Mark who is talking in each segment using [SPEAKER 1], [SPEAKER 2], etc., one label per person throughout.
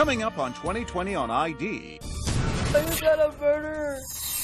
[SPEAKER 1] Coming up on 2020 on ID.
[SPEAKER 2] You got a murderer.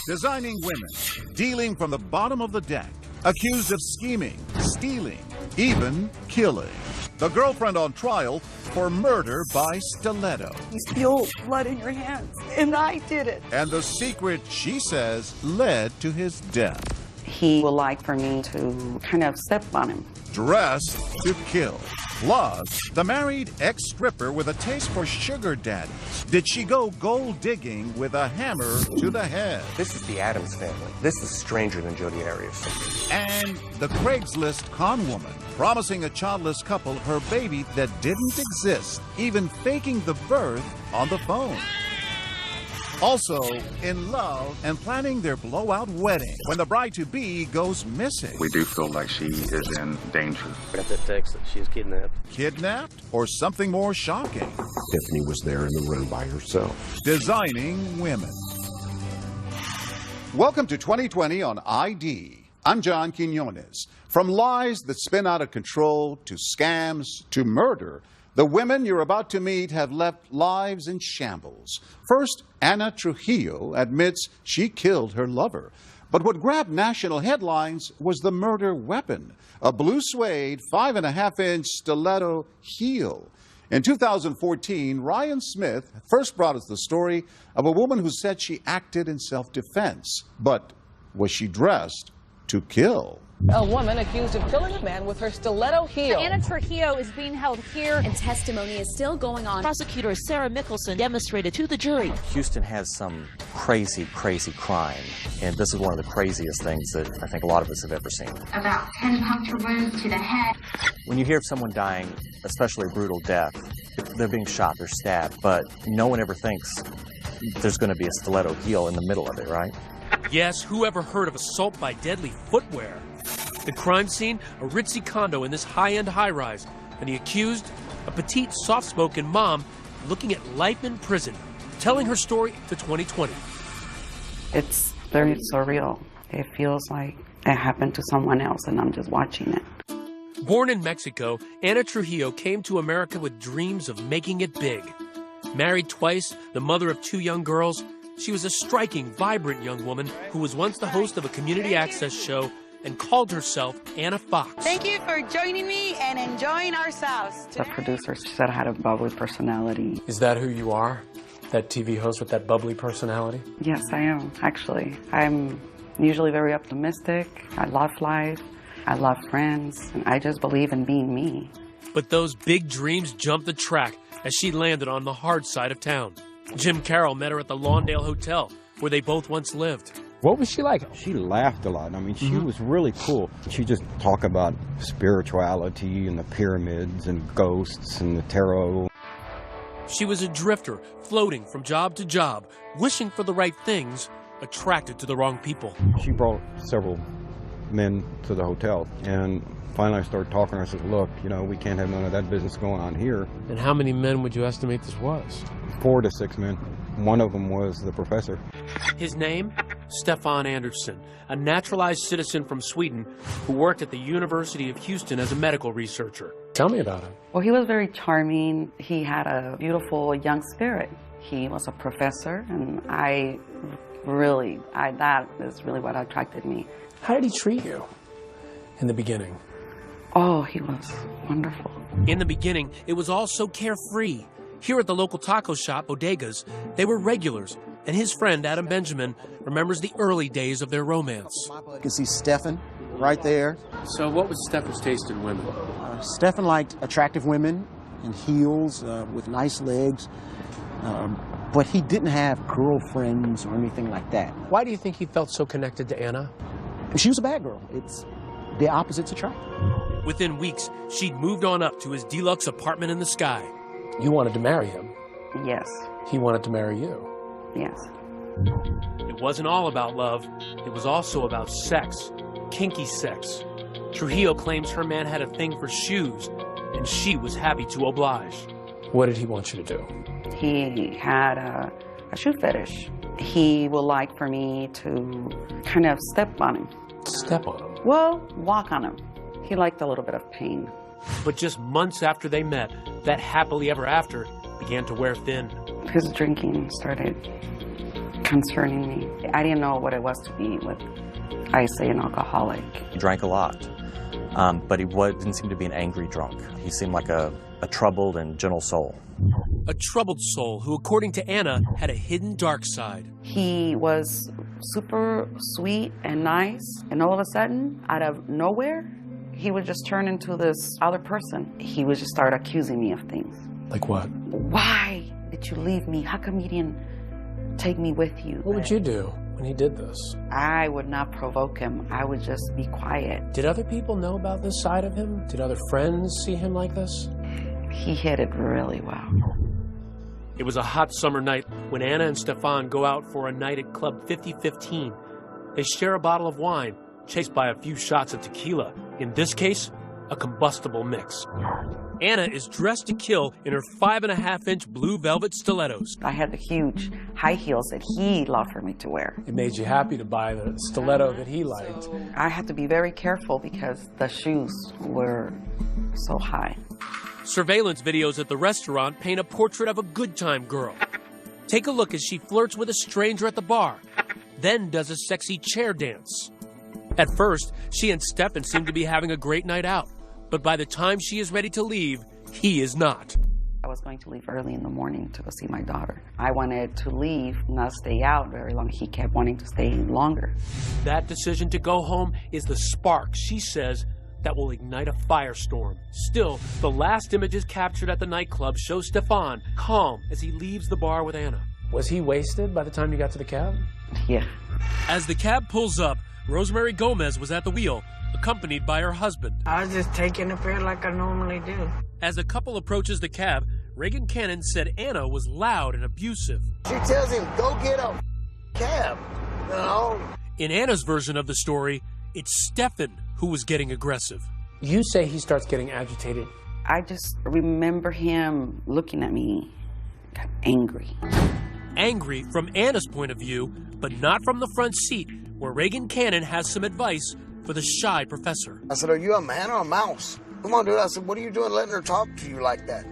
[SPEAKER 1] Designing women, dealing from the bottom of the deck, accused of scheming, stealing, even killing. The girlfriend on trial for murder by stiletto.
[SPEAKER 2] You spilled blood in your hands, and I did it.
[SPEAKER 1] And the secret, she says, led to his death.
[SPEAKER 2] He would like for me to kind of step on him.
[SPEAKER 1] Dressed to kill. Plus, the married ex-stripper with a taste for sugar daddies. Did she go gold digging with a hammer to the head?
[SPEAKER 3] This is the Addams family. This is stranger than Jodi Arias.
[SPEAKER 1] And the Craigslist con woman, promising a childless couple her baby that didn't exist, even faking the birth on the phone. Also, in love and planning their blowout wedding when the bride-to-be goes missing.
[SPEAKER 4] We do feel like she is in danger.
[SPEAKER 5] I got that text that she was kidnapped.
[SPEAKER 1] Kidnapped? Or something more shocking?
[SPEAKER 6] Tiffany was there in the room by herself.
[SPEAKER 1] Designing women. Welcome to 2020 on ID. I'm John Quinones. From lies that spin out of control to scams to murder, the women you're about to meet have left lives in shambles. First, Ana Trujillo admits she killed her lover. But what grabbed national headlines was the murder weapon, a blue suede 5.5-inch stiletto heel. In 2014, Ryan Smith first brought us the story of a woman who said she acted in self-defense. But was she dressed to kill?
[SPEAKER 7] A woman accused of killing a man with her stiletto heel.
[SPEAKER 8] Ana Trujillo is being held here, and testimony is still going on.
[SPEAKER 9] Prosecutor Sarah Mickelson demonstrated to the jury.
[SPEAKER 10] Houston has some crazy, crazy crime, and this is one of the craziest things that I think a lot of us have ever seen.
[SPEAKER 11] About 10 puncture wounds to the head.
[SPEAKER 10] When you hear of someone dying, especially a brutal death, they're being shot, they're stabbed, but no one ever thinks there's going to be a stiletto heel in the middle of it, right?
[SPEAKER 12] Yes, who ever heard of assault by deadly footwear? The crime scene, a ritzy condo in this high-end high-rise, and the accused, a petite, soft-spoken mom looking at life in prison, telling her story to 2020.
[SPEAKER 2] It's very surreal. It feels like it happened to someone else, and I'm just watching it.
[SPEAKER 12] Born in Mexico, Ana Trujillo came to America with dreams of making it big. Married twice, the mother of 2 young girls, she was a striking, vibrant young woman who was once the host of a community access show and called herself Anna Fox.
[SPEAKER 13] Thank you for joining me and enjoying ourselves.
[SPEAKER 2] The producer said I had a bubbly personality.
[SPEAKER 12] Is that who you are? That TV host with that bubbly personality?
[SPEAKER 2] Yes, I am, actually. I'm usually very optimistic. I love life. I love friends. And I just believe in being me.
[SPEAKER 12] But those big dreams jumped the track as she landed on the hard side of town. Jim Carroll met her at the Lawndale Hotel, where they both once lived.
[SPEAKER 14] What was she like? She laughed a lot. I mean, she was really cool. She just talked about spirituality and the pyramids and ghosts and the tarot.
[SPEAKER 12] She was a drifter, floating from job to job, wishing for the right things, attracted to the wrong people.
[SPEAKER 14] She brought several men to the hotel, and finally I started talking to her. I said, look, you know, we can't have none of that business going on here.
[SPEAKER 12] And how many men would you estimate this was?
[SPEAKER 14] 4 to 6 men. One of them was the professor.
[SPEAKER 12] His name? Stefan Andersson, a naturalized citizen from Sweden who worked at the University of Houston as a medical researcher. Tell me about him.
[SPEAKER 2] Well, he was very charming. He had a beautiful young spirit. He was a professor, and that is really what attracted me.
[SPEAKER 12] How did he treat you in the beginning?
[SPEAKER 2] Oh, he was wonderful.
[SPEAKER 12] In the beginning, it was all so carefree. Here at the local taco shop, Bodegas, they were regulars, and his friend, Adam Benjamin, remembers the early days of their romance.
[SPEAKER 15] You can see Stefan right there.
[SPEAKER 12] So what was Stefan's taste in women?
[SPEAKER 15] Stefan liked attractive women in heels with nice legs, but he didn't have girlfriends or anything like that.
[SPEAKER 12] Why do you think he felt so connected to Anna?
[SPEAKER 15] She was a bad girl. It's the opposites attract.
[SPEAKER 12] Within weeks, she'd moved on up to his deluxe apartment in the sky. You wanted to marry him.
[SPEAKER 2] Yes.
[SPEAKER 12] He wanted to marry you.
[SPEAKER 2] Yes.
[SPEAKER 12] It wasn't all about love. It was also about sex. Kinky sex. Trujillo claims her man had a thing for shoes, and she was happy to oblige. What did he want you to do?
[SPEAKER 2] He had a shoe fetish. He would like for me to kind of step on him.
[SPEAKER 12] Step on him?
[SPEAKER 2] Well, walk on him. He liked a little bit of pain.
[SPEAKER 12] But just months after they met, that happily ever after, began to wear thin.
[SPEAKER 2] His drinking started concerning me. I didn't know what it was to be with, I say, an alcoholic.
[SPEAKER 10] He drank a lot, but he didn't seem to be an angry drunk. He seemed like a troubled and gentle soul.
[SPEAKER 12] A troubled soul who, according to Anna, had a hidden dark side.
[SPEAKER 2] He was super sweet and nice, and all of a sudden, out of nowhere, he would just turn into this other person. He would just start accusing me of things.
[SPEAKER 12] Like what?
[SPEAKER 2] Why did you leave me? How come you didn't take me with you?
[SPEAKER 12] What would you do when he did this?
[SPEAKER 2] I would not provoke him. I would just be quiet.
[SPEAKER 12] Did other people know about this side of him? Did other friends see him like this?
[SPEAKER 2] He hid it really well.
[SPEAKER 12] It was a hot summer night when Anna and Stefan go out for a night at Club 5015. They share a bottle of wine, chased by a few shots of tequila. In this case, a combustible mix. Anna is dressed to kill in her 5.5-inch blue velvet stilettos.
[SPEAKER 2] I had the huge high heels that he loved for me to wear.
[SPEAKER 12] It made you happy to buy the stiletto that he liked.
[SPEAKER 2] I had to be very careful because the shoes were so high.
[SPEAKER 12] Surveillance videos at the restaurant paint a portrait of a good time girl. Take a look as she flirts with a stranger at the bar, then does a sexy chair dance. At first, she and Stefan seem to be having a great night out, but by the time she is ready to leave, he is not.
[SPEAKER 2] I was going to leave early in the morning to go see my daughter. I wanted to leave, not stay out very long. He kept wanting to stay longer.
[SPEAKER 12] That decision to go home is the spark, she says, that will ignite a firestorm. Still, the last images captured at the nightclub show Stefan calm as he leaves the bar with Anna. Was he wasted by the time you got to the cab?
[SPEAKER 2] Yeah.
[SPEAKER 12] As the cab pulls up, Rosemary Gomez was at the wheel, accompanied by her husband.
[SPEAKER 13] I was just taking the fare like I normally do.
[SPEAKER 12] As the couple approaches the cab, Reagan Cannon said Anna was loud and abusive.
[SPEAKER 16] She tells him, go get a cab. No.
[SPEAKER 12] In Anna's version of the story, it's Stefan who was getting aggressive.
[SPEAKER 17] You say he starts getting agitated.
[SPEAKER 2] I just remember him looking at me angry.
[SPEAKER 12] Angry from Anna's point of view, but not from the front seat, where Reagan Cannon has some advice for the shy professor.
[SPEAKER 16] I said, are you a man or a mouse? Come on, dude. I said, what are you doing letting her talk to you like that?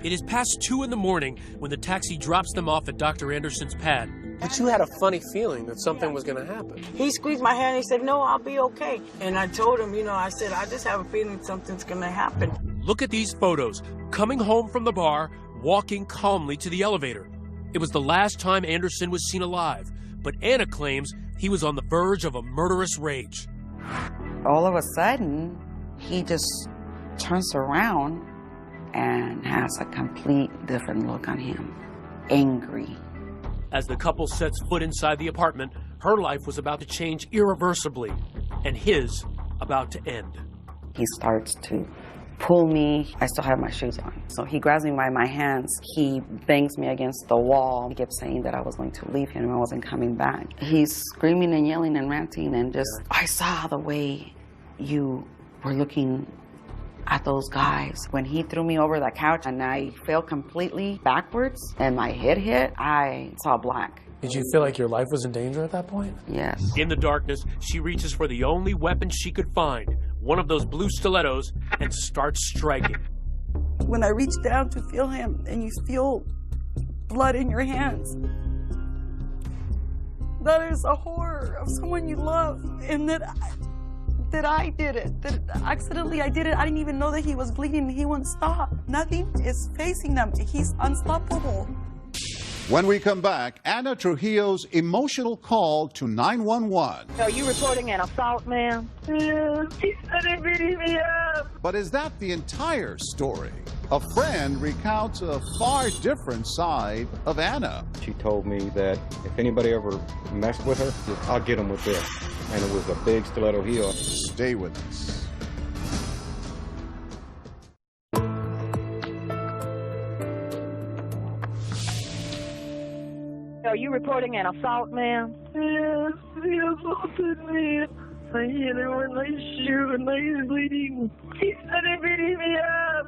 [SPEAKER 12] It is past 2 in the morning when the taxi drops them off at Dr. Anderson's pad.
[SPEAKER 17] But you had a funny feeling that something was going to happen.
[SPEAKER 13] He squeezed my hand and he said, no, I'll be okay. And I told him, I said, I just have a feeling something's going to happen.
[SPEAKER 12] Look at these photos. Coming home from the bar, walking calmly to the elevator. It was the last time Anderson was seen alive, but Anna claims he was on the verge of a murderous rage.
[SPEAKER 2] All of a sudden, he just turns around and has a complete different look on him. Angry.
[SPEAKER 12] As the couple sets foot inside the apartment, her life was about to change irreversibly, and his about to end.
[SPEAKER 2] He starts to pull me. I still have my shoes on. So he grabs me by my hands. He bangs me against the wall. He kept saying that I was going to leave him and I wasn't coming back. He's screaming and yelling and ranting and just, I saw the way you were looking at those guys. When he threw me over the couch and I fell completely backwards and my head hit, I saw black.
[SPEAKER 17] Did you feel like your life was in danger at that point?
[SPEAKER 2] Yes.
[SPEAKER 12] In the darkness, she reaches for the only weapon she could find, one of those blue stilettos, and starts striking.
[SPEAKER 2] When I reach down to feel him and you feel blood in your hands, that is a horror of someone you love, and that I did it, that accidentally I did it. I didn't even know that he was bleeding. He wouldn't stop. Nothing is facing them. He's unstoppable.
[SPEAKER 1] When we come back, Anna Trujillo's emotional call to 911.
[SPEAKER 18] Are you reporting an assault, ma'am? Yeah, he started beating me up.
[SPEAKER 1] But is that the entire story? A friend recounts a far different side of Anna.
[SPEAKER 14] She told me that if anybody ever messed with her, I'll get them with this. And it was a big stiletto heel.
[SPEAKER 1] Stay with us.
[SPEAKER 18] Are you reporting an assault, ma'am? Yeah, he assaulted me. I hit her with my shoe and he's bleeding. He started beating me up.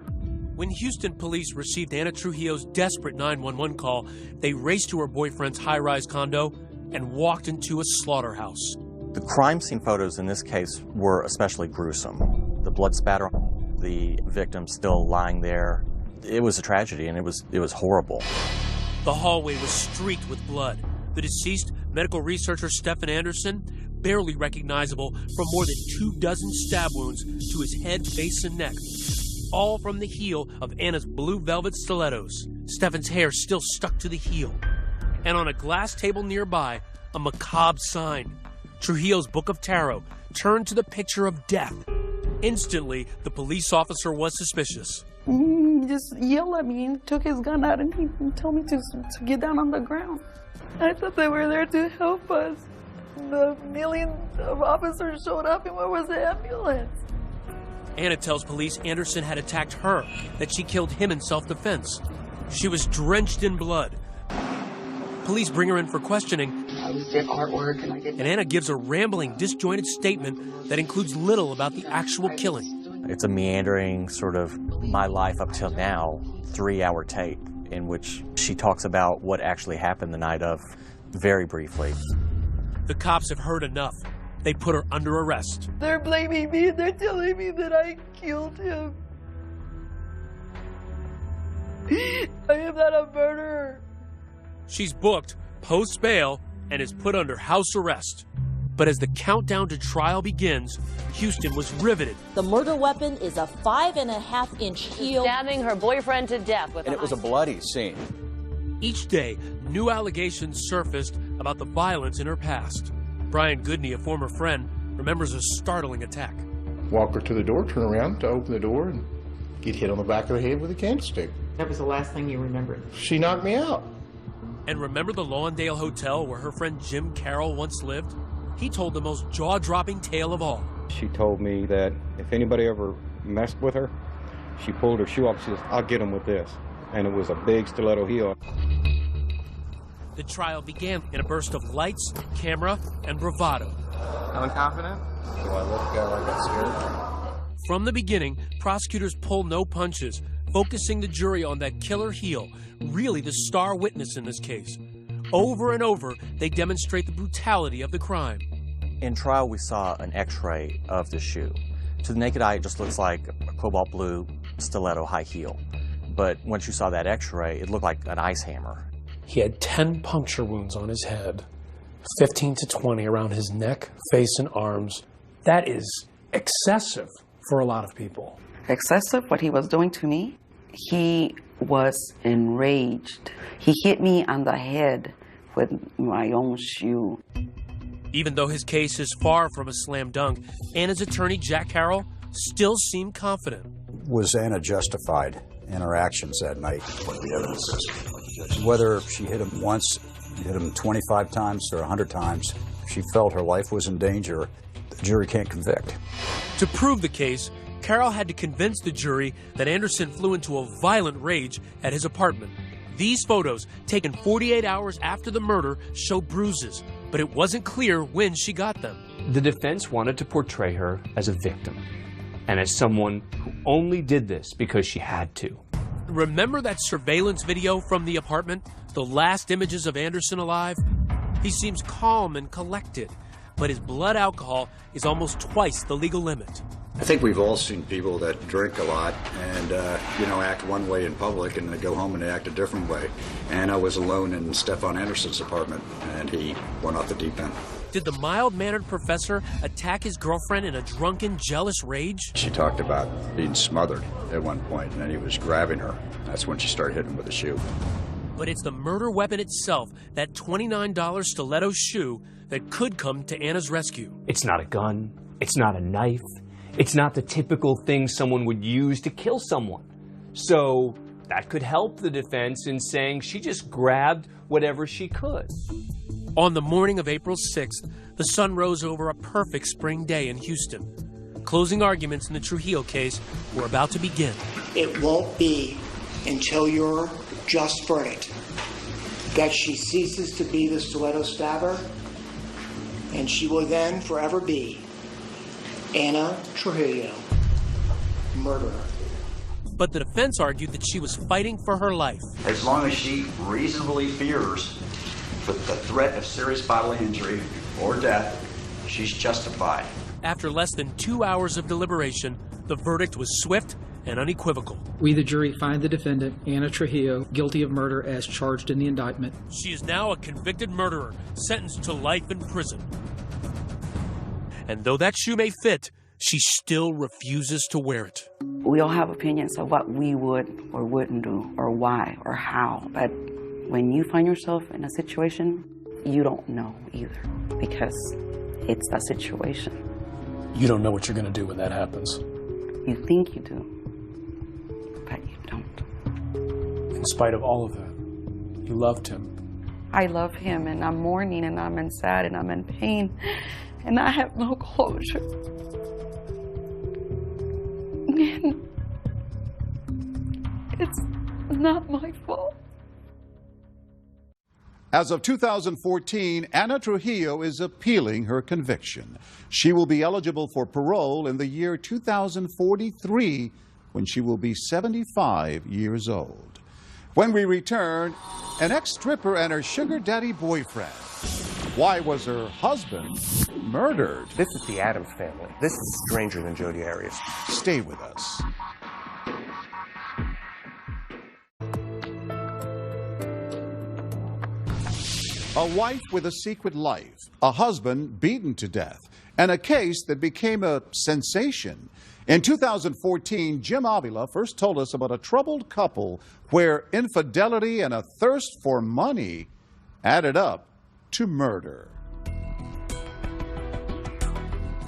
[SPEAKER 12] When Houston police received Anna Trujillo's desperate 911 call, they raced to her boyfriend's high-rise condo and walked into a slaughterhouse.
[SPEAKER 10] The crime scene photos in this case were especially gruesome. The blood spatter, the victim still lying there, It was a tragedy, and it was horrible.
[SPEAKER 12] The hallway was streaked with blood. The deceased, medical researcher Stephen Anderson, barely recognizable from more than 24 stab wounds to his head, face, and neck, all from the heel of Anna's blue velvet stilettos. Stephen's hair still stuck to the heel. And on a glass table nearby, a macabre sign. Trujillo's Book of Tarot turned to the picture of death. Instantly, the police officer was suspicious.
[SPEAKER 2] He just yelled at me and took his gun out and he told me to get down on the ground. I thought they were there to help us. The millions of officers showed up and where was the ambulance?
[SPEAKER 12] Anna tells police Anderson had attacked her, that she killed him in self-defense. She was drenched in blood. Police bring her in for questioning, and Anna gives a rambling, disjointed statement that includes little about the actual killing.
[SPEAKER 10] It's a meandering sort of my life up till now 3-hour tape in which she talks about what actually happened the night of, very briefly.
[SPEAKER 12] The cops have heard enough. They put her under arrest.
[SPEAKER 2] They're blaming me. They're telling me that I killed him. I am not a murderer.
[SPEAKER 12] She's booked, post bail, and is put under house arrest. But as the countdown to trial begins, Houston was riveted.
[SPEAKER 9] The murder weapon is a 5.5-inch heel.
[SPEAKER 7] Stabbing her boyfriend to death with
[SPEAKER 3] And it was a bloody scene.
[SPEAKER 12] Each day, new allegations surfaced about the violence in her past. Brian Goodney, a former friend, remembers a startling attack.
[SPEAKER 19] Walk her to the door, turn around to open the door, and get hit on the back of the head with a candlestick.
[SPEAKER 20] That was the last thing you remembered.
[SPEAKER 19] She knocked me out.
[SPEAKER 12] And remember the Lawndale Hotel where her friend Jim Carroll once lived? He told the most jaw-dropping tale of all.
[SPEAKER 14] She told me that if anybody ever messed with her, she pulled her shoe off. She says, "I'll get them with this." And it was a big stiletto heel.
[SPEAKER 12] The trial began in a burst of lights, camera, and bravado.
[SPEAKER 3] Feeling confident? Do I look like I'm scared?
[SPEAKER 12] From the beginning, prosecutors pull no punches, focusing the jury on that killer heel, really the star witness in this case. Over and over, they demonstrate the brutality of the crime.
[SPEAKER 10] In trial, we saw an x-ray of the shoe. To the naked eye, it just looks like a cobalt blue stiletto high heel. But once you saw that x-ray, it looked like an ice hammer.
[SPEAKER 17] He had 10 puncture wounds on his head, 15 to 20 around his neck, face, and arms. That is excessive for a lot of people.
[SPEAKER 2] Excessive, what he was doing to me? He was enraged. He hit me on the head with my own shoe.
[SPEAKER 12] Even though his case is far from a slam dunk, Anna's attorney, Jack Carroll, still seemed confident.
[SPEAKER 21] Was Anna justified in her actions that night? What the evidence is. Whether she hit him once, hit him 25 times or 100 times, if she felt her life was in danger, the jury can't convict.
[SPEAKER 12] To prove the case, Carroll had to convince the jury that Anderson flew into a violent rage at his apartment. These photos, taken 48 hours after the murder, show bruises, but it wasn't clear when she got them.
[SPEAKER 22] The defense wanted to portray her as a victim and as someone who only did this because she had to.
[SPEAKER 12] Remember that surveillance video from the apartment? The last images of Anderson alive? He seems calm and collected, but his blood alcohol is almost twice the legal limit.
[SPEAKER 21] I think we've all seen people that drink a lot and, act one way in public and they go home and they act a different way. Anna was alone in Stefan Anderson's apartment and he went off the deep end.
[SPEAKER 12] Did the mild-mannered professor attack his girlfriend in a drunken, jealous rage?
[SPEAKER 21] She talked about being smothered at one point and then he was grabbing her. That's when she started hitting him with a shoe.
[SPEAKER 12] But it's the murder weapon itself, that $29 stiletto shoe, that could come to Anna's rescue.
[SPEAKER 22] It's not a gun. It's not a knife. It's not the typical thing someone would use to kill someone. So that could help the defense in saying she just grabbed whatever she could.
[SPEAKER 12] On the morning of April 6th, the sun rose over a perfect spring day in Houston. Closing arguments in the Trujillo case were about to begin.
[SPEAKER 23] It won't be until your just verdict that she ceases to be the stiletto stabber, and she will then forever be Anna Trujillo, murderer.
[SPEAKER 12] But the defense argued that she was fighting for her life.
[SPEAKER 24] As long as she reasonably fears the threat of serious bodily injury or death, she's justified.
[SPEAKER 12] After less than 2 hours of deliberation, the verdict was swift and unequivocal.
[SPEAKER 4] We, the jury, find the defendant, Anna Trujillo, guilty of murder as charged in the indictment.
[SPEAKER 12] She is now a convicted murderer, sentenced to life in prison. And though that shoe may fit, she still refuses to wear it.
[SPEAKER 2] We all have opinions of what we would or wouldn't do, or why, or how. But when you find yourself in a situation, you don't know either, because it's a situation.
[SPEAKER 17] You don't know what you're going to do when that happens.
[SPEAKER 2] You think you do, but you don't.
[SPEAKER 17] In spite of all of that, you loved him.
[SPEAKER 2] I love him, and I'm mourning, and I'm in sad, and I'm in pain, and I have no closure. And it's not my fault.
[SPEAKER 1] As of 2014, Anna Trujillo is appealing her conviction. She will be eligible for parole in the year 2043, when she will be 75 years old. When we return, an ex-stripper and her sugar daddy boyfriend. Why was her husband murdered?
[SPEAKER 3] This is the Addams family. This is stranger than Jodi Arias.
[SPEAKER 1] Stay with us. A wife with a secret life, a husband beaten to death, and a case that became a sensation. In 2014, Jim Avila first told us about a troubled couple where infidelity and a thirst for money added up to murder.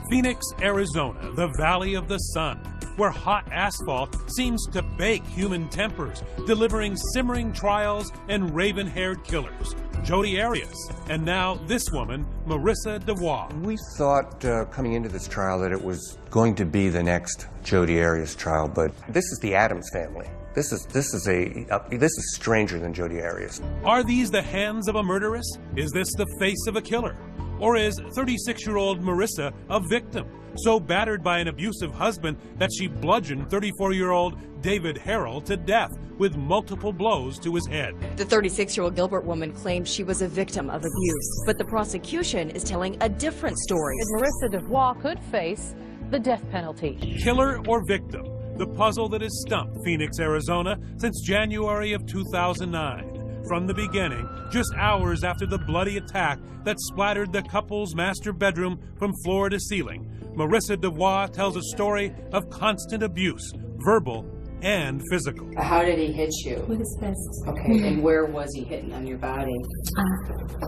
[SPEAKER 5] Phoenix, Arizona, the Valley of the Sun, where hot asphalt seems to bake human tempers, delivering simmering trials and raven-haired killers. Jodi Arias, and now this woman, Marissa DeWaugh.
[SPEAKER 3] We thought coming into this trial that it was going to be the next Jodi Arias trial, but this is the Addams family. This is stranger than Jodi Arias.
[SPEAKER 5] Are these the hands of a murderess? Is this the face of a killer? Or is 36-year-old Marissa a victim, so battered by an abusive husband that she bludgeoned 34-year-old David Harrell to death with multiple blows to his head?
[SPEAKER 6] The 36-year-old Gilbert woman claims she was a victim of abuse, but the prosecution is telling a different story.
[SPEAKER 7] Marissa DeWaugh could face the death penalty.
[SPEAKER 5] Killer or victim? The puzzle that has stumped Phoenix, Arizona since January of 2009. From the beginning, just hours after the bloody attack that splattered the couple's master bedroom from floor to ceiling, Marissa DeWaugh tells a story of constant abuse, verbal and physical.
[SPEAKER 8] How did he hit you?
[SPEAKER 25] With his fists.
[SPEAKER 8] Okay, and where was he hitting on your body?
[SPEAKER 25] On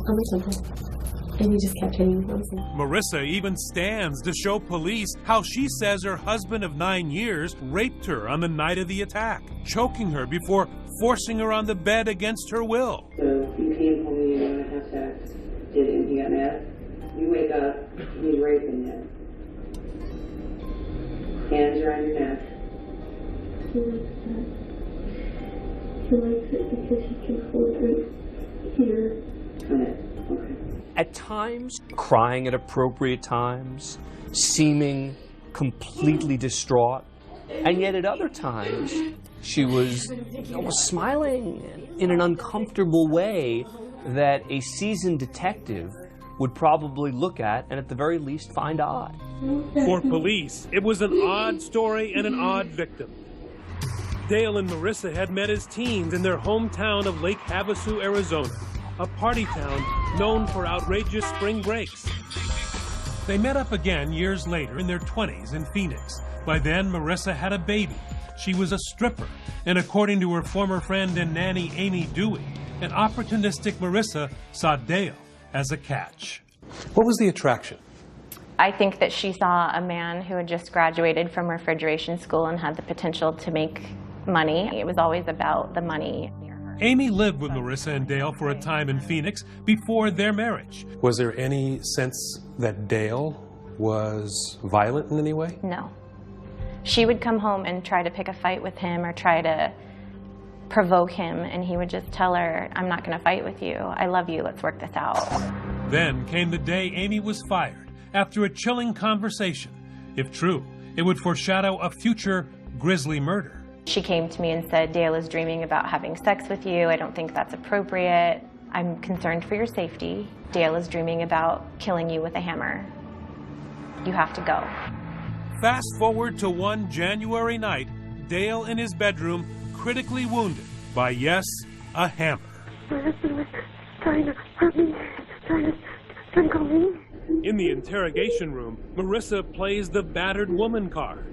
[SPEAKER 25] my temple. And he just kept hitting me.
[SPEAKER 5] Marissa even stands to show police how she says her husband of 9 years raped her on the night of the attack, choking her before forcing her on the bed against her will.
[SPEAKER 25] So you came home and you want to have sex. Didn't you get mad? You wake up, he's raping you. Hands are on your neck. He likes that. He likes it because he can hold it here. On it. Okay.
[SPEAKER 22] At times, crying at appropriate times, seeming completely distraught, and yet at other times, she was almost smiling in an uncomfortable way that a seasoned detective would probably look at and at the very least find odd.
[SPEAKER 5] For police, it was an odd story and an odd victim. Dale and Marissa had met as teens in their hometown of Lake Havasu, Arizona, a party town known for outrageous spring breaks. They met up again years later in their 20s in Phoenix. By then, Marissa had a baby. She was a stripper, and according to her former friend and nanny, Amy Dewey, an opportunistic Marissa saw Dale as a catch.
[SPEAKER 17] What was the attraction?
[SPEAKER 26] I think that she saw a man who had just graduated from refrigeration school and had the potential to make money. It was always about the money.
[SPEAKER 5] Amy lived with Marissa and Dale for a time in Phoenix before their marriage.
[SPEAKER 17] Was there any sense that Dale was violent in any way?
[SPEAKER 26] No. She would come home and try to pick a fight with him or try to provoke him, and he would just tell her, I'm not going to fight with you. I love you. Let's work this out.
[SPEAKER 5] Then came the day Amy was fired after a chilling conversation. If true, it would foreshadow a future grisly murder.
[SPEAKER 26] She came to me and said, Dale is dreaming about having sex with you. I don't think that's appropriate. I'm concerned for your safety. Dale is dreaming about killing you with a hammer. You have to go.
[SPEAKER 5] Fast forward to one January night, Dale in his bedroom, critically wounded by, yes, a hammer.
[SPEAKER 25] My husband was trying to hurt me, trying to call me.
[SPEAKER 5] In the interrogation room, Marissa plays the battered woman card.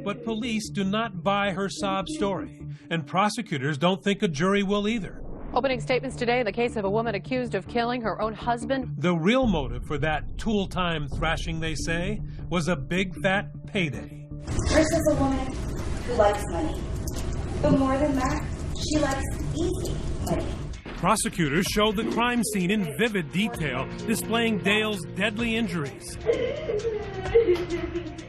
[SPEAKER 5] But police do not buy her sob story, and prosecutors don't think a jury will either.
[SPEAKER 7] Opening statements today in the case of a woman accused of killing her own husband.
[SPEAKER 5] The real motive for that tool-time thrashing, they say, was a big fat payday.
[SPEAKER 9] Marissa's a woman who likes money. But more than that, she likes easy money.
[SPEAKER 5] Prosecutors showed the crime scene in vivid detail, displaying Dale's deadly injuries.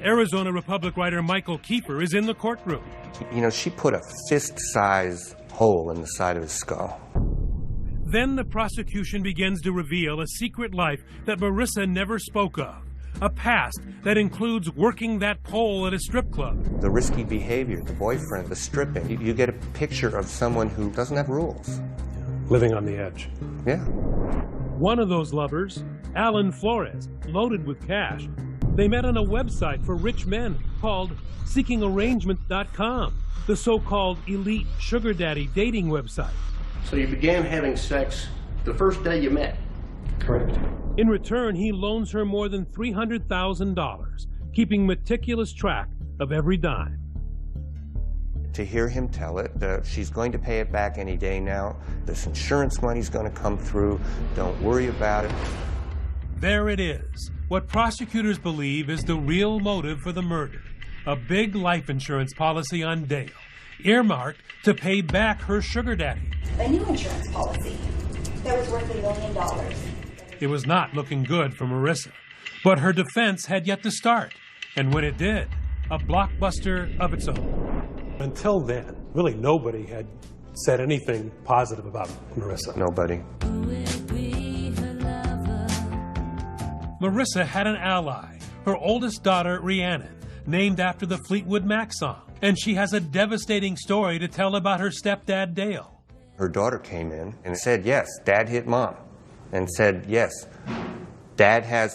[SPEAKER 5] Arizona Republic writer Michael Kiefer is in the courtroom.
[SPEAKER 3] You know, she put a fist-size hole in the side of his skull.
[SPEAKER 5] Then the prosecution begins to reveal a secret life that Marissa never spoke of. A past that includes working that pole at a strip club.
[SPEAKER 3] The risky behavior, the boyfriend, the stripping. You get a picture of someone who doesn't have rules.
[SPEAKER 5] Living on the edge.
[SPEAKER 3] Yeah.
[SPEAKER 5] One of those lovers, Alan Flores, loaded with cash. They met on a website for rich men called SeekingArrangement.com, the so-called elite sugar daddy dating website.
[SPEAKER 11] So you began having sex the first day you met?
[SPEAKER 5] Correct. In return, he loans her more than $300,000, keeping meticulous track of every dime.
[SPEAKER 3] To hear him tell it, she's going to pay it back any day now. This insurance money's going to come through. Don't worry about it.
[SPEAKER 5] There it is. What prosecutors believe is the real motive for the murder. A big life insurance policy on Dale, earmarked to pay back her sugar daddy.
[SPEAKER 9] A new insurance policy that was worth $1 million.
[SPEAKER 5] It was not looking good for Marissa, but her defense had yet to start. And when it did, a blockbuster of its own. Until then, really nobody had said anything positive about Marissa.
[SPEAKER 3] Nobody.
[SPEAKER 5] Marissa had an ally, her oldest daughter, Rhiannon, named after the Fleetwood Mac song. And she has a devastating story to tell about her stepdad, Dale.
[SPEAKER 3] Her daughter came in and said, yes, Dad hit Mom. And said, yes, Dad had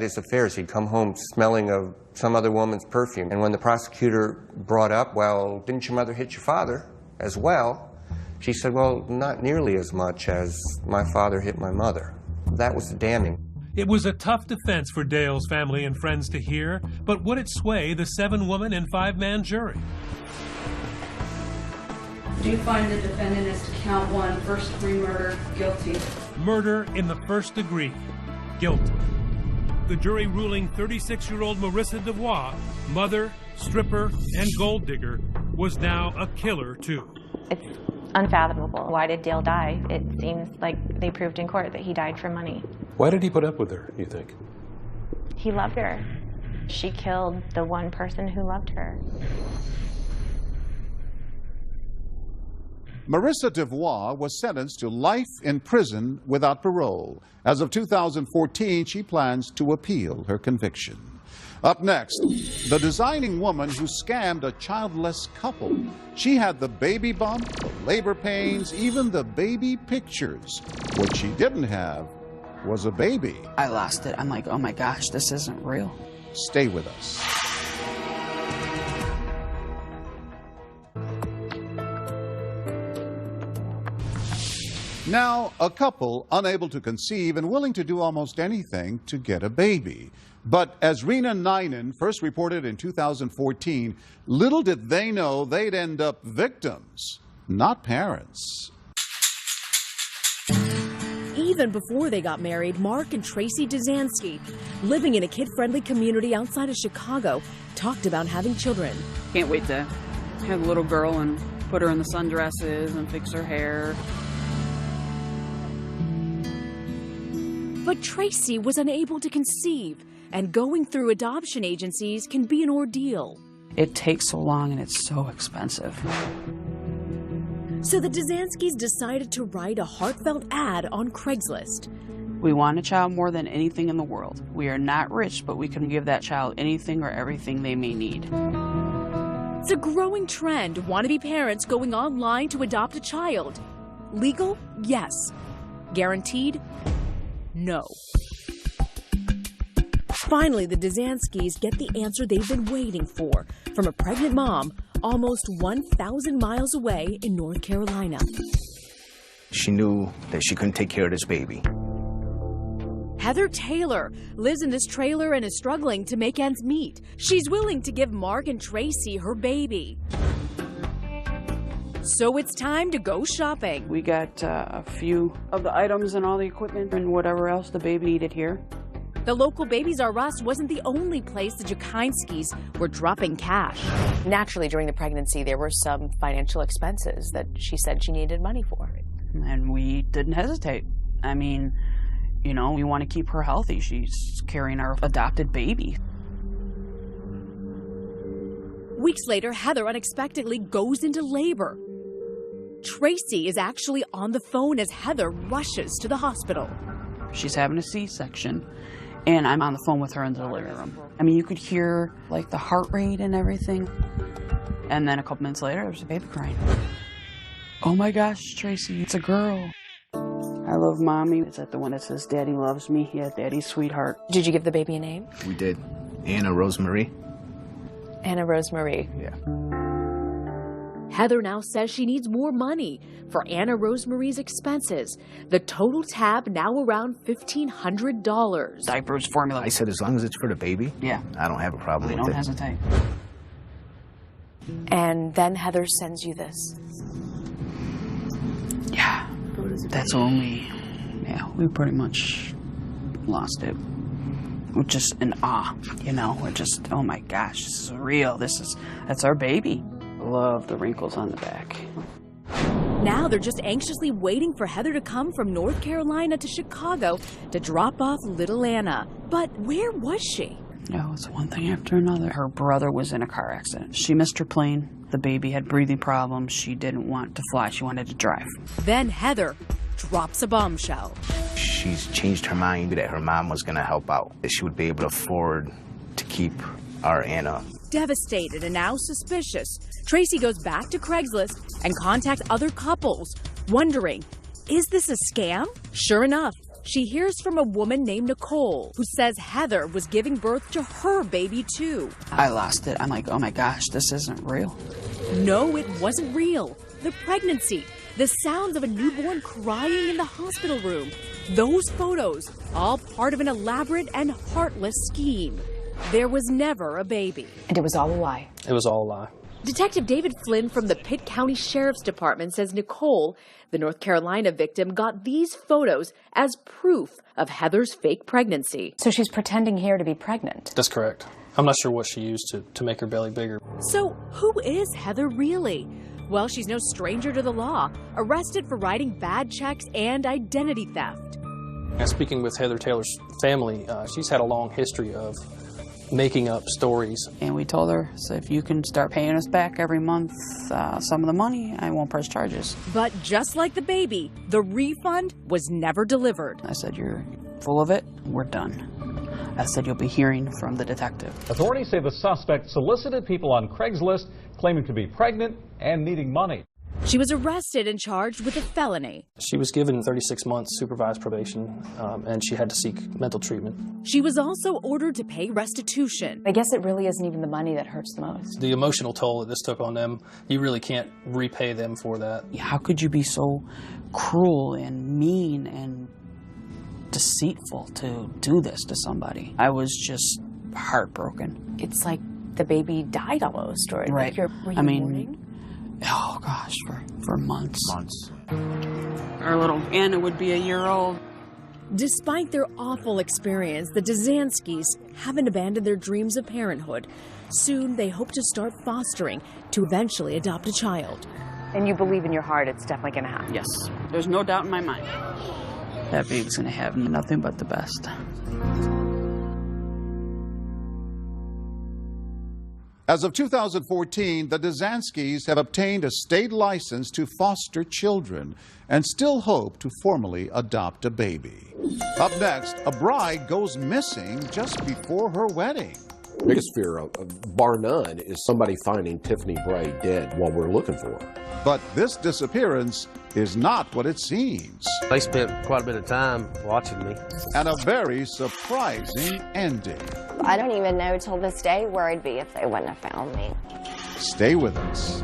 [SPEAKER 3] his affairs. He'd come home smelling of some other woman's perfume. And when the prosecutor brought up, well, didn't your mother hit your father as well? She said, well, not nearly as much as my father hit my mother. That was damning.
[SPEAKER 5] It was a tough defense for Dale's family and friends to hear, but would it sway the 7-woman and 5-man jury?
[SPEAKER 2] Do you find the defendant is to count 1, first-degree murder, guilty?
[SPEAKER 5] Murder in the first degree, guilty. The jury ruling 36-year-old Marissa DeVois, mother, stripper, and gold digger, was now a killer too.
[SPEAKER 26] It's unfathomable. Why did Dale die? It seems like they proved in court that he died for money.
[SPEAKER 5] Why did he put up with her, you think?
[SPEAKER 26] He loved her. She killed the one person who loved her.
[SPEAKER 1] Marissa DeVois was sentenced to life in prison without parole. As of 2014, she plans to appeal her conviction. Up next, the designing woman who scammed a childless couple. She had the baby bump, the labor pains, even the baby pictures. What she didn't have was a baby.
[SPEAKER 2] I lost it. I'm like, oh my gosh, this isn't real.
[SPEAKER 1] Stay with us. Now, a couple unable to conceive and willing to do almost anything to get a baby. But as Rena Ninen first reported in 2014, little did they know they'd end up victims, not parents.
[SPEAKER 13] Even before they got married, Mark and Tracy Dzansky, living in a kid-friendly community outside of Chicago, talked about having children.
[SPEAKER 2] Can't wait to have a little girl and put her in the sundresses and fix her hair.
[SPEAKER 13] But Tracy was unable to conceive, and going through adoption agencies can be an ordeal.
[SPEAKER 2] It takes so long and it's so expensive.
[SPEAKER 13] So the Dzanskys decided to write a heartfelt ad on Craigslist.
[SPEAKER 2] We want a child more than anything in the world. We are not rich, but we can give that child anything or everything they may need.
[SPEAKER 13] It's a growing trend, wannabe parents going online to adopt a child. Legal? Yes. Guaranteed? No. Finally, the Dzanskis get the answer they've been waiting for from a pregnant mom almost 1,000 miles away in North Carolina.
[SPEAKER 14] She knew that she couldn't take care of this baby.
[SPEAKER 13] Heather Taylor lives in this trailer and is struggling to make ends meet. She's willing to give Mark and Tracy her baby. So it's time to go shopping.
[SPEAKER 15] We got a few of the items and all the equipment and whatever else the baby needed here.
[SPEAKER 13] The local Babies R Us wasn't the only place the Jakinskis were dropping cash.
[SPEAKER 16] Naturally, during the pregnancy, there were some financial expenses that she said she needed money for.
[SPEAKER 15] And we didn't hesitate. I mean, you know, we want to keep her healthy. She's carrying our adopted baby.
[SPEAKER 13] Weeks later, Heather unexpectedly goes into labor. Tracy is actually on the phone as Heather rushes to the hospital.
[SPEAKER 15] She's having a C-section, and I'm on the phone with her in the living room. I mean, you could hear, like, the heart rate and everything. And then a couple minutes later, there was a baby crying. Oh my gosh, Tracy, it's a girl. I love Mommy. Is that the one that says Daddy loves me? Yeah, Daddy's sweetheart.
[SPEAKER 16] Did you give the baby a name?
[SPEAKER 14] We did. Anna Rosemary.
[SPEAKER 16] Anna Rosemary.
[SPEAKER 14] Yeah.
[SPEAKER 13] Heather now says she needs more money for Anna Rosemary's expenses. The total tab now around $1,500.
[SPEAKER 15] Diapers, formula.
[SPEAKER 14] I said as long as it's for the baby,
[SPEAKER 15] yeah,
[SPEAKER 14] I don't have a problem with it.
[SPEAKER 15] Don't hesitate.
[SPEAKER 16] And then Heather sends you this.
[SPEAKER 15] Yeah, that's when we pretty much lost it. We're just in awe, you know. We're just, oh my gosh, this is real. That's our baby. Love the wrinkles on the back.
[SPEAKER 13] Now they're just anxiously waiting for Heather to come from North Carolina to Chicago to drop off little Anna. But where was she?
[SPEAKER 15] Oh, it's one thing after another. Her brother was in a car accident. She missed her plane. The baby had breathing problems. She didn't want to fly. She wanted to drive.
[SPEAKER 13] Then Heather drops a bombshell.
[SPEAKER 14] She's changed her mind that her mom was going to help out, that she would be able to afford to keep our Anna.
[SPEAKER 13] Devastated and now suspicious, Tracy goes back to Craigslist and contacts other couples, wondering, is this a scam? Sure enough, she hears from a woman named Nicole who says Heather was giving birth to her baby too.
[SPEAKER 15] I lost it. I'm like, oh my gosh, this isn't real.
[SPEAKER 13] No, it wasn't real. The pregnancy, the sounds of a newborn crying in the hospital room, those photos, all part of an elaborate and heartless scheme. There was never a baby.
[SPEAKER 16] And it was all a lie.
[SPEAKER 17] It was all a lie.
[SPEAKER 13] Detective David Flynn from the Pitt County Sheriff's Department says Nicole, the North Carolina victim, got these photos as proof of Heather's fake pregnancy.
[SPEAKER 16] So she's pretending here to be pregnant.
[SPEAKER 17] That's correct. I'm not sure what she used to make her belly bigger.
[SPEAKER 13] So who is Heather really? Well, she's no stranger to the law, arrested for writing bad checks and identity theft.
[SPEAKER 17] And speaking with Heather Taylor's family, she's had a long history of making up stories.
[SPEAKER 15] And we told her, so if you can start paying us back every month some of the money, I won't press charges.
[SPEAKER 13] But just like the baby, the refund was never delivered.
[SPEAKER 15] I said, you're full of it, we're done. I said, you'll be hearing from the detective.
[SPEAKER 18] Authorities say the suspect solicited people on Craigslist claiming to be pregnant and needing money.
[SPEAKER 13] She was arrested and charged with a felony.
[SPEAKER 17] She was given 36 months supervised probation, and she had to seek mental treatment.
[SPEAKER 13] She was also ordered to pay restitution.
[SPEAKER 16] I guess it really isn't even the money that hurts the most.
[SPEAKER 17] The emotional toll that this took on them, you really can't repay them for that.
[SPEAKER 15] How could you be so cruel and mean and deceitful to do this to somebody? I was just heartbroken.
[SPEAKER 16] It's like the baby died almost, or
[SPEAKER 15] right.
[SPEAKER 16] Were you mourning?
[SPEAKER 15] Oh gosh, for months. Our little Anna would be a year old.
[SPEAKER 13] Despite their awful experience, the Dzanskis haven't abandoned their dreams of parenthood. Soon, they hope to start fostering to eventually adopt a child.
[SPEAKER 16] And you believe in your heart it's definitely going to happen?
[SPEAKER 15] Yes. There's no doubt in my mind. That baby's going to have nothing but the best.
[SPEAKER 1] As of 2014, the Dzanskis have obtained a state license to foster children and still hope to formally adopt a baby. Up next, a bride goes missing just before her wedding.
[SPEAKER 10] Biggest fear, bar none, is somebody finding Tiffany Bray dead while we're looking for her.
[SPEAKER 1] But this disappearance is not what it seems.
[SPEAKER 19] They spent quite a bit of time watching me.
[SPEAKER 1] And a very surprising ending.
[SPEAKER 20] I don't even know till this day where I'd be if they wouldn't have found me.
[SPEAKER 1] Stay with us.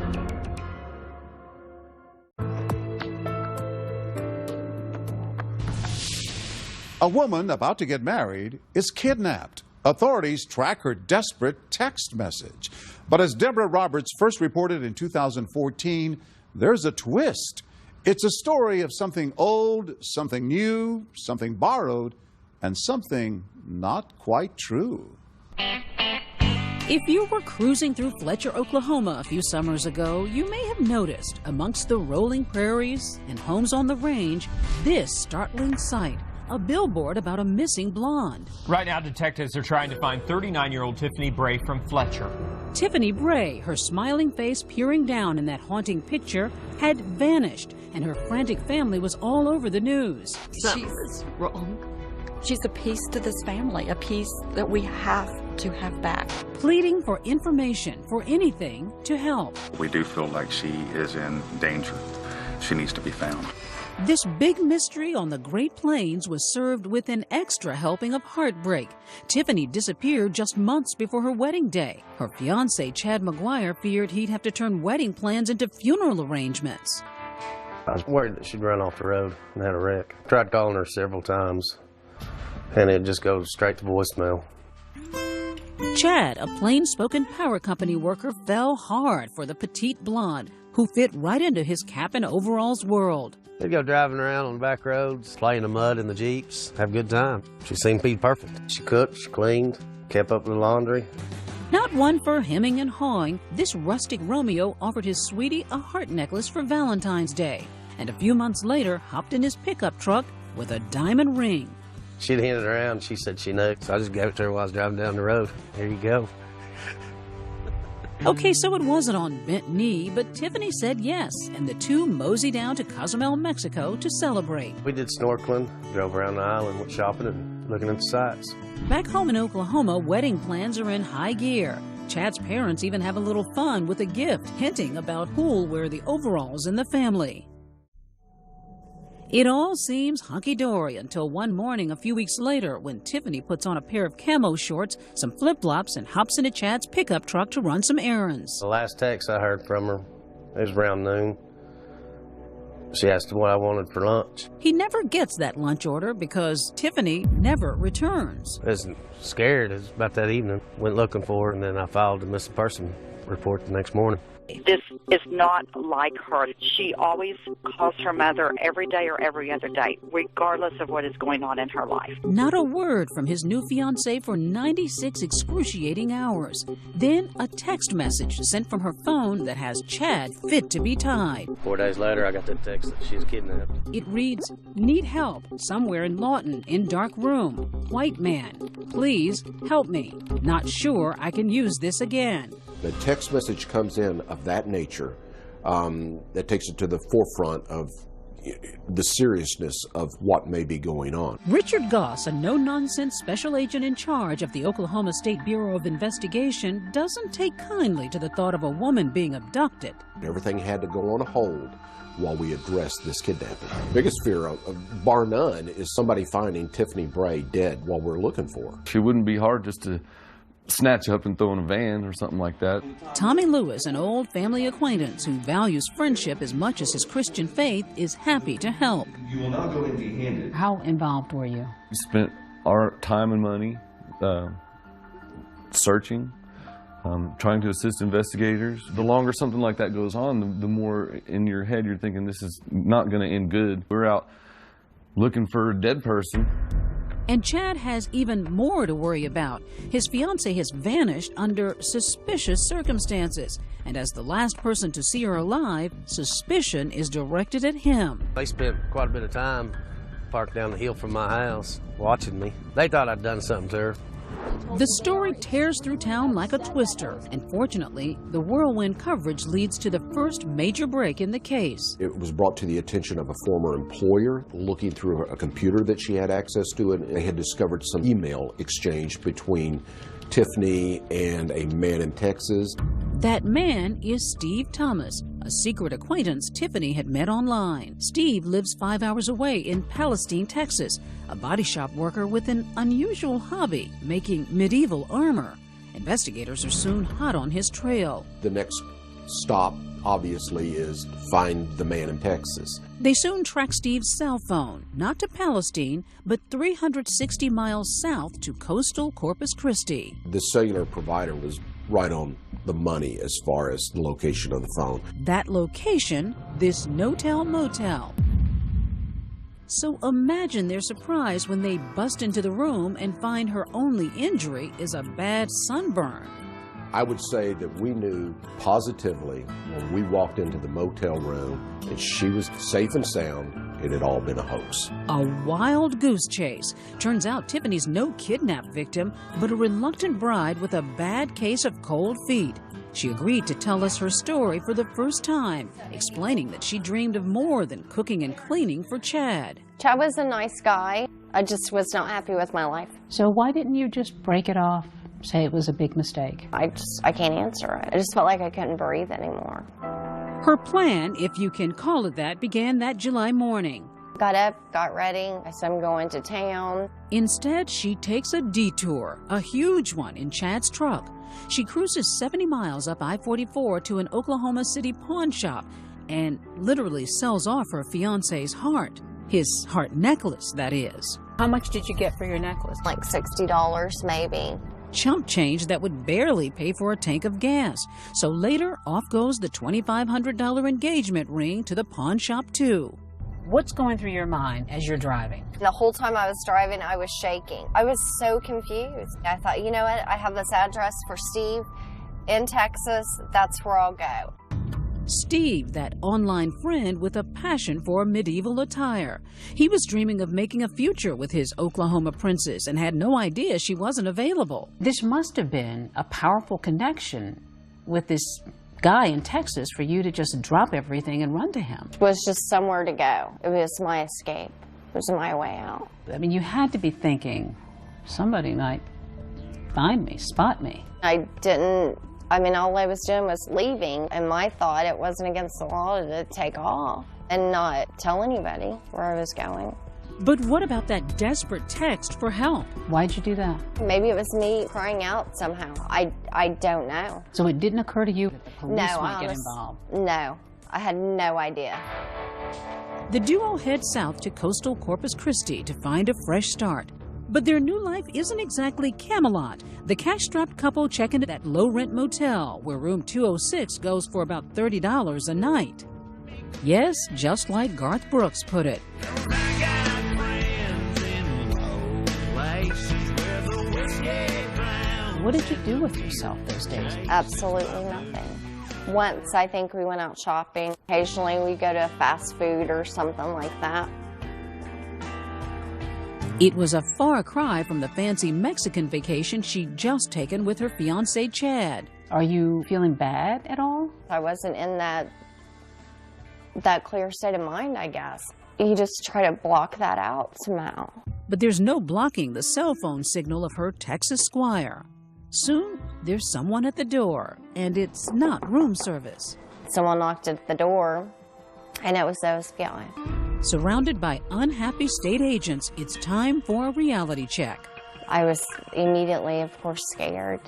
[SPEAKER 1] A woman about to get married is kidnapped. Authorities track her desperate text message. But as Deborah Roberts first reported in 2014, there's a twist. It's a story of something old, something new, something borrowed, and something not quite true.
[SPEAKER 13] If you were cruising through Fletcher, Oklahoma a few summers ago, you may have noticed amongst the rolling prairies and homes on the range this startling sight. A billboard about a missing blonde.
[SPEAKER 22] Right now, detectives are trying to find 39-year-old Tiffany Bray from Fletcher.
[SPEAKER 13] Tiffany Bray, her smiling face peering down in that haunting picture, had vanished, and her frantic family was all over the news.
[SPEAKER 21] She's wrong. She's a piece to this family, a piece that we have to have back.
[SPEAKER 13] Pleading for information, for anything to help.
[SPEAKER 23] We do feel like she is in danger. She needs to be found.
[SPEAKER 13] This big mystery on the Great Plains was served with an extra helping of heartbreak. Tiffany disappeared just months before her wedding day. Her fiancé, Chad McGuire, feared he'd have to turn wedding plans into funeral arrangements.
[SPEAKER 19] I was worried that she'd run off the road and had a wreck. Tried calling her several times, and it just goes straight to voicemail.
[SPEAKER 13] Chad, a plain-spoken power company worker, fell hard for the petite blonde who fit right into his cap and overalls world.
[SPEAKER 19] They'd go driving around on the back roads, play in the mud in the Jeeps, have a good time. She seemed to be perfect. She cooked, she cleaned, kept up with the laundry.
[SPEAKER 13] Not one for hemming and hawing, this rustic Romeo offered his sweetie a heart necklace for Valentine's Day, and a few months later hopped in his pickup truck with a diamond ring.
[SPEAKER 19] She'd handed it around, she said she knew, so I just gave it to her while I was driving down the road. Here you go.
[SPEAKER 13] Okay, so it wasn't on bent knee, but Tiffany said yes, and the two moseyed down to Cozumel, Mexico to celebrate.
[SPEAKER 19] We did snorkeling, drove around the island, went shopping and looking at the sights.
[SPEAKER 13] Back home in Oklahoma, wedding plans are in high gear. Chad's parents even have a little fun with a gift, hinting about who'll wear the overalls in the family. It all seems hunky-dory until one morning a few weeks later when Tiffany puts on a pair of camo shorts, some flip-flops, and hops into Chad's pickup truck to run some errands.
[SPEAKER 19] The last text I heard from her, it was around noon. She asked what I wanted for lunch.
[SPEAKER 13] He never gets that lunch order because Tiffany never returns.
[SPEAKER 19] I was scared. It was about that evening. Went looking for her, and then I filed a missing person report the next morning.
[SPEAKER 24] This is not like her. She always calls her mother every day or every other day, regardless of what is going on in her life.
[SPEAKER 13] Not a word from his new fiancée for 96 excruciating hours. Then a text message sent from her phone that has Chad fit to be tied.
[SPEAKER 19] 4 days later, I got that text that she was kidnapped.
[SPEAKER 13] It reads, "Need help somewhere in Lawton, in dark room. White man. Please help me. Not sure I can use this again."
[SPEAKER 10] The text message comes in of that nature, that takes it to the forefront of the seriousness of what may be going on.
[SPEAKER 13] Richard Goss, a no-nonsense special agent in charge of the Oklahoma State Bureau of Investigation, doesn't take kindly to the thought of a woman being abducted.
[SPEAKER 10] Everything had to go on hold while we address this kidnapping. Biggest fear, bar none, is somebody finding Tiffany Bray dead while we're looking for her.
[SPEAKER 27] She wouldn't be hard just to snatch up and throw in a van or something like that.
[SPEAKER 13] Tommy Lewis, an old family acquaintance who values friendship as much as his Christian faith, is happy to help.
[SPEAKER 27] You will not go empty-handed.
[SPEAKER 15] How involved were you?
[SPEAKER 27] We spent our time and money searching, trying to assist investigators. The longer something like that goes on, the more in your head you're thinking this is not going to end good. We're out looking for a dead person.
[SPEAKER 13] And Chad has even more to worry about. His fiancée has vanished under suspicious circumstances. And as the last person to see her alive, suspicion is directed at him.
[SPEAKER 19] They spent quite a bit of time parked down the hill from my house watching me. They thought I'd done something to her.
[SPEAKER 13] The story tears through town like a twister, and fortunately, the whirlwind coverage leads to the first major break in the case.
[SPEAKER 10] It was brought to the attention of a former employer looking through a computer that she had access to, and they had discovered some email exchange between Tiffany and a man in Texas.
[SPEAKER 4] That man is Steve Thomas, a secret acquaintance Tiffany had met online. Steve lives 5 hours away in Palestine, Texas, a body shop worker with an unusual hobby, making medieval armor. Investigators are soon hot on his trail.
[SPEAKER 10] The next stop, obviously, is find the man in Texas.
[SPEAKER 4] They soon track Steve's cell phone, not to Palestine, but 360 miles south to coastal Corpus Christi.
[SPEAKER 10] The cellular provider was right on the money as far as the location of the phone.
[SPEAKER 4] That location, this no-tell motel. So imagine their surprise when they bust into the room and find her only injury is a bad sunburn.
[SPEAKER 10] I would say that we knew positively when we walked into the motel room that she was safe and sound. It had all been a hoax.
[SPEAKER 4] A wild goose chase. Turns out Tiffany's no kidnap victim, but a reluctant bride with a bad case of cold feet. She agreed to tell us her story for the first time, explaining that she dreamed of more than cooking and cleaning for Chad.
[SPEAKER 20] Chad was a nice guy. I just was not happy with my life.
[SPEAKER 6] So why didn't you just break it off? Say it was a big mistake?
[SPEAKER 20] I can't answer it. I just felt like I couldn't breathe anymore.
[SPEAKER 4] Her plan, if you can call it that, began that July morning.
[SPEAKER 20] Got up, got ready. I said I'm going to town.
[SPEAKER 4] Instead, she takes a detour, a huge one, in Chad's truck. She cruises 70 miles up I-44 to an Oklahoma City pawn shop and literally sells off her fiancé's heart. His heart necklace, that is.
[SPEAKER 6] How much did you get for your necklace?
[SPEAKER 20] Like $60 maybe.
[SPEAKER 4] Chump change that would barely pay for a tank of gas. So later, off goes the $2,500 engagement ring to the pawn shop, too.
[SPEAKER 6] What's going through your mind as you're driving?
[SPEAKER 20] The whole time I was driving, I was shaking. I was so confused. I thought, you know what? I have this address for Steve in Texas. That's where I'll go.
[SPEAKER 4] Steve, that online friend with a passion for medieval attire. He was dreaming of making a future with his Oklahoma princess and had no idea she wasn't available.
[SPEAKER 6] This must have been a powerful connection with this guy in Texas for you to just drop everything and run to him.
[SPEAKER 20] It was just somewhere to go. It was my escape. It was my way out.
[SPEAKER 6] I mean, you had to be thinking, somebody might find me, spot me.
[SPEAKER 20] I mean, all I was doing was leaving, and my thought it wasn't against the law to take off and not tell anybody where I was going.
[SPEAKER 4] But what about that desperate text for help?
[SPEAKER 6] Why'd you do that?
[SPEAKER 20] Maybe it was me crying out somehow. I don't know.
[SPEAKER 6] So it didn't occur to you that the police might get involved?
[SPEAKER 20] No, I had no idea.
[SPEAKER 4] The duo heads south to coastal Corpus Christi to find a fresh start. But their new life isn't exactly Camelot. The cash-strapped couple check into that low-rent motel where room 206 goes for about $30 a night. Yes, just like Garth Brooks put it.
[SPEAKER 6] What did you do with yourself those days?
[SPEAKER 20] Absolutely nothing. Once, I think we went out shopping. Occasionally, we go to a fast food or something like that.
[SPEAKER 4] It was a far cry from the fancy Mexican vacation she'd just taken with her fiancé, Chad.
[SPEAKER 6] Are you feeling bad at all?
[SPEAKER 20] I wasn't in that clear state of mind, I guess. You just try to block that out somehow.
[SPEAKER 4] But there's no blocking the cell phone signal of her Texas squire. Soon, there's someone at the door, and it's not room service.
[SPEAKER 20] Someone knocked at the door, and it was those guys.
[SPEAKER 4] Surrounded by unhappy state agents, it's time for a reality check.
[SPEAKER 20] I was immediately, of course, scared.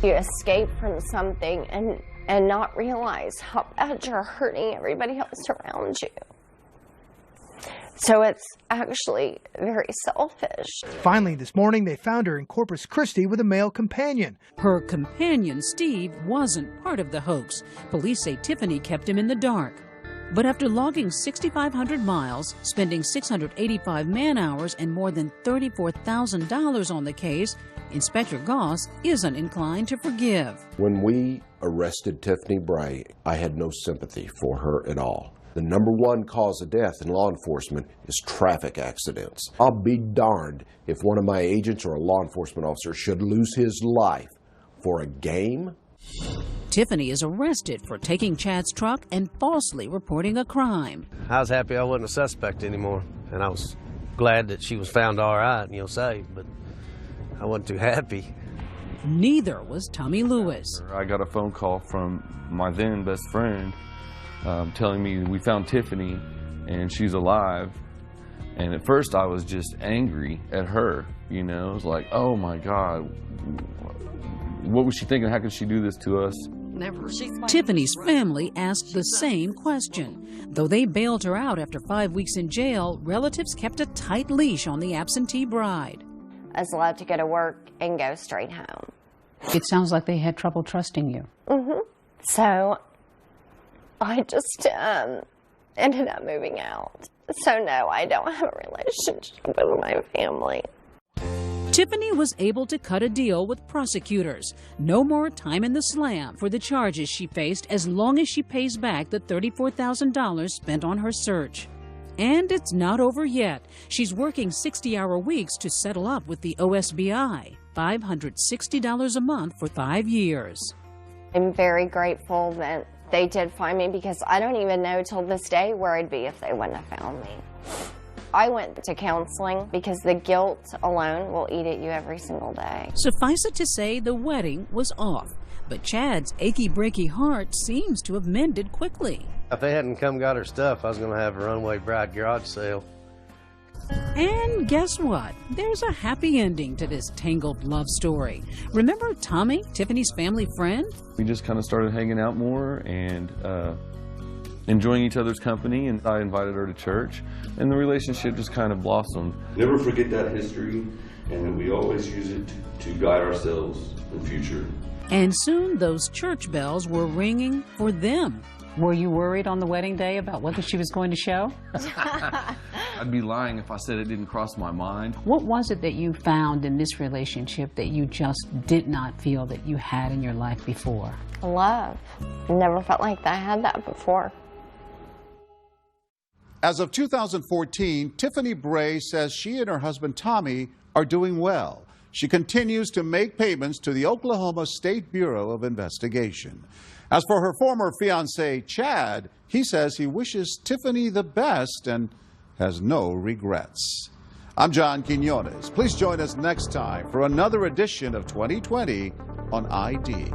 [SPEAKER 20] You escape from something and not realize how bad you're hurting everybody else around you. So it's actually very selfish.
[SPEAKER 7] Finally, this morning, they found her in Corpus Christi with a male companion.
[SPEAKER 4] Her companion, Steve, wasn't part of the hoax. Police say Tiffany kept him in the dark. But after logging 6,500 miles, spending 685 man-hours, and more than $34,000 on the case, Inspector Goss isn't inclined to forgive.
[SPEAKER 10] When we arrested Tiffany Bray, I had no sympathy for her at all. The number one cause of death in law enforcement is traffic accidents. I'll be darned if one of my agents or a law enforcement officer should lose his life for a game.
[SPEAKER 4] Tiffany is arrested for taking Chad's truck and falsely reporting a crime.
[SPEAKER 19] I was happy I wasn't a suspect anymore, and I was glad that she was found all right, saved, but I wasn't too happy.
[SPEAKER 4] Neither was Tommy Lewis.
[SPEAKER 27] I got a phone call from my then best friend telling me we found Tiffany and she's alive. And at first I was just angry at her, you know. It was like, oh my God, what was she thinking? How could she do this to us?
[SPEAKER 21] Never.
[SPEAKER 4] Tiffany's family asked the same question. Though they bailed her out after 5 weeks in jail, relatives kept a tight leash on the absentee bride.
[SPEAKER 20] I was allowed to go to work and go straight home.
[SPEAKER 6] It sounds like they had trouble trusting you.
[SPEAKER 20] So I just ended up moving out. So no, I don't have a relationship with my family.
[SPEAKER 4] Tiffany was able to cut a deal with prosecutors. No more time in the slam for the charges she faced as long as she pays back the $34,000 spent on her search. And it's not over yet. She's working 60-hour weeks to settle up with the OSBI, $560 a month for 5 years.
[SPEAKER 20] I'm very grateful that they did find me, because I don't even know till this day where I'd be if they wouldn't have found me. I went to counseling because the guilt alone will eat at you every single day.
[SPEAKER 4] Suffice it to say, the wedding was off. But Chad's achy-breaky heart seems to have mended quickly.
[SPEAKER 19] If they hadn't come got her stuff, I was going to have a runaway bride garage sale.
[SPEAKER 4] And guess what? There's a happy ending to this tangled love story. Remember Tommy, Tiffany's family friend?
[SPEAKER 27] We just kind of started hanging out more and enjoying each other's company, and I invited her to church, and the relationship just kind of blossomed.
[SPEAKER 3] Never forget that history, and that we always use it to guide ourselves in the future.
[SPEAKER 4] And soon those church bells were ringing for them.
[SPEAKER 6] Were you worried on the wedding day about whether she was going to show?
[SPEAKER 27] I'd be lying if I said it didn't cross my mind.
[SPEAKER 6] What was it that you found in this relationship that you just did not feel that you had in your life before?
[SPEAKER 20] Love. Never felt like I had that before.
[SPEAKER 1] As of 2014, Tiffany Bray says she and her husband Tommy are doing well. She continues to make payments to the Oklahoma State Bureau of Investigation. As for her former fiancé, Chad, he says he wishes Tiffany the best and has no regrets. I'm John Quinones. Please join us next time for another edition of 2020 on ID.